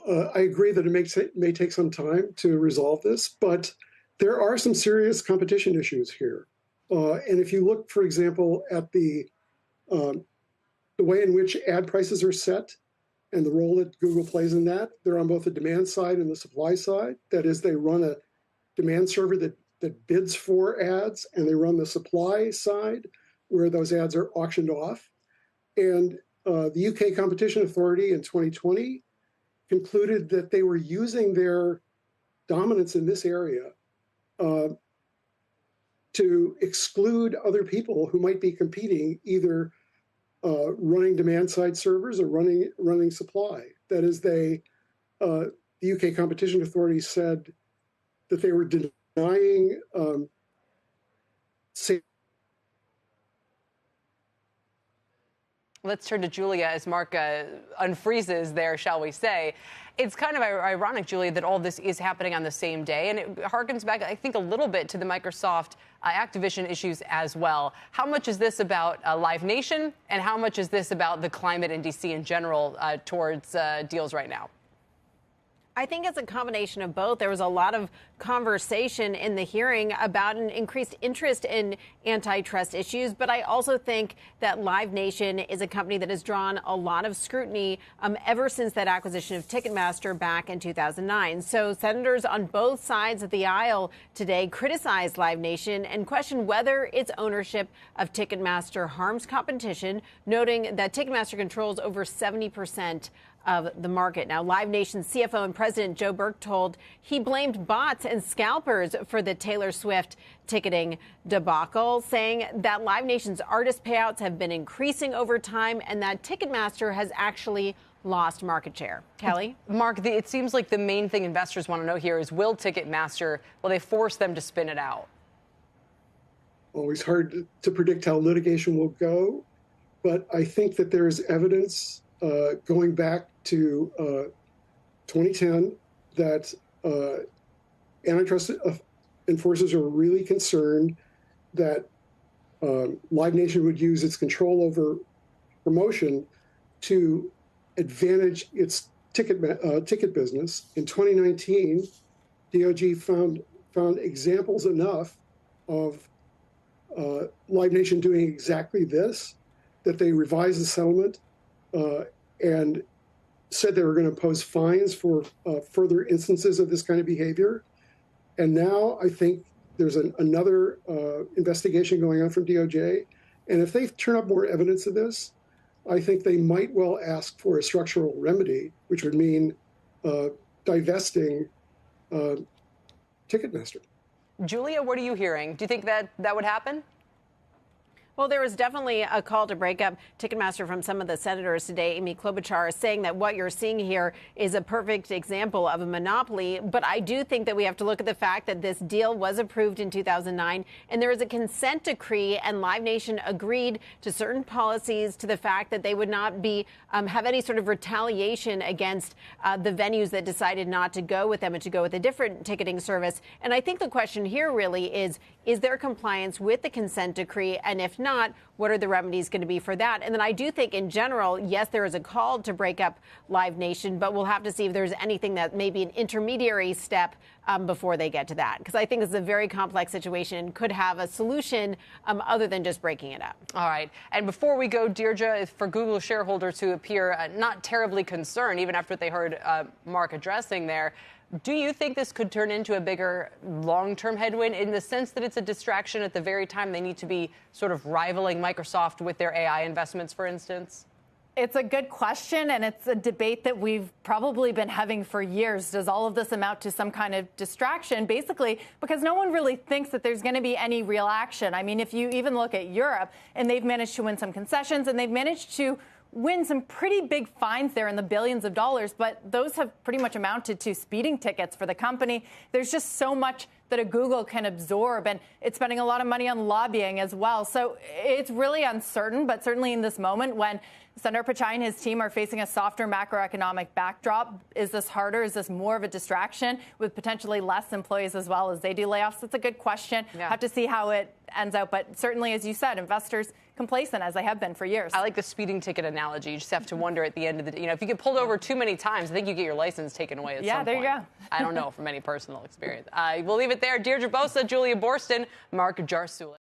I agree that it may take some time to resolve this, but there are some serious competition issues here. And if you look, for example, at the way in which ad prices are set and the role that Google plays in that, they're on both the demand side and the supply side. That is, they run a demand server that bids for ads, and they run the supply side where those ads are auctioned off. And the UK Competition Authority in 2020 concluded that they were using their dominance in this area to exclude other people who might be competing, either running demand-side servers or running supply. That is, the UK Competition Authority said that they were denying Let's turn to Julia as Mark unfreezes there, shall we say. It's kind of ironic, Julia, that all this is happening on the same day. And it harkens back, I think, a little bit to the Microsoft Activision issues as well. How much is this about Live Nation, and how much is this about the climate in D.C. in general towards deals right now? I think it's a combination of both. There was a lot of conversation in the hearing about an increased interest in antitrust issues, but I also think that Live Nation is a company that has drawn a lot of scrutiny ever since that acquisition of Ticketmaster back in 2009. So senators on both sides of the aisle today criticized Live Nation and questioned whether its ownership of Ticketmaster harms competition, noting that Ticketmaster controls over 70% of the market. Now, Live Nation's CFO and president Joe Burke told he blamed bots and scalpers for the Taylor Swift ticketing debacle, saying that Live Nation's artist payouts have been increasing over time and that Ticketmaster has actually lost market share. Kelly? Mark, it seems like the main thing investors want to know here is, will Ticketmaster, will they force them to spin it out? Always hard to predict how litigation will go, but I think that there is evidence going back to 2010 that antitrust enforcers are really concerned that Live Nation would use its control over promotion to advantage its ticket business. In 2019, DOJ found examples enough of Live Nation doing exactly this, that they revised the settlement and said they were going to impose fines for further instances of this kind of behavior. And now I think there's another investigation going on from DOJ. And if they turn up more evidence of this, I think they might well ask for a structural remedy, which would mean divesting Ticketmaster. Julia, what are you hearing? Do you think that would happen? Well, there was definitely a call to break up Ticketmaster from some of the senators today. Amy Klobuchar is saying that what you're seeing here is a perfect example of a monopoly. But I do think that we have to look at the fact that this deal was approved in 2009, and there is a consent decree, and Live Nation agreed to certain policies, to the fact that they would not be have any sort of retaliation against the venues that decided not to go with them and to go with a different ticketing service. And I think the question here really is there compliance with the consent decree? And if not, what are the remedies going to be for that? And then I do think in general, yes, there is a call to break up Live Nation, but we'll have to see if there's anything that may be an intermediary step before they get to that. Because I think this is a very complex situation, could have a solution other than just breaking it up. All right. And before we go, Deirdre, for Google shareholders who appear not terribly concerned, even after they heard Mark addressing there, do you think this could turn into a bigger long-term headwind in the sense that it's a distraction at the very time they need to be sort of rivaling Microsoft with their AI investments, for instance? It's a good question, and it's a debate that we've probably been having for years. Does all of this amount to some kind of distraction? Basically, because no one really thinks that there's going to be any real action. I mean, if you even look at Europe, and they've managed to win some concessions, and they've managed to win some pretty big fines there in the billions of dollars, but those have pretty much amounted to speeding tickets for the company. There's just so much that a Google can absorb. And it's spending a lot of money on lobbying as well. So it's really uncertain, but certainly in this moment when Senator Pichai and his team are facing a softer macroeconomic backdrop, is this harder? Is this more of a distraction with potentially less employees as well as they do layoffs? That's a good question. Yeah. Have to see how it ends out. But certainly, as you said, investors complacent as they have been for years. I like the speeding ticket analogy. You just have to wonder at the end of the day. If you get pulled over too many times, I think you get your license taken away at some point. Yeah, there you go. I don't know from any personal experience. We'll leave it there. Deirdre Bosa, Julia Borston, Marc Jarsulic.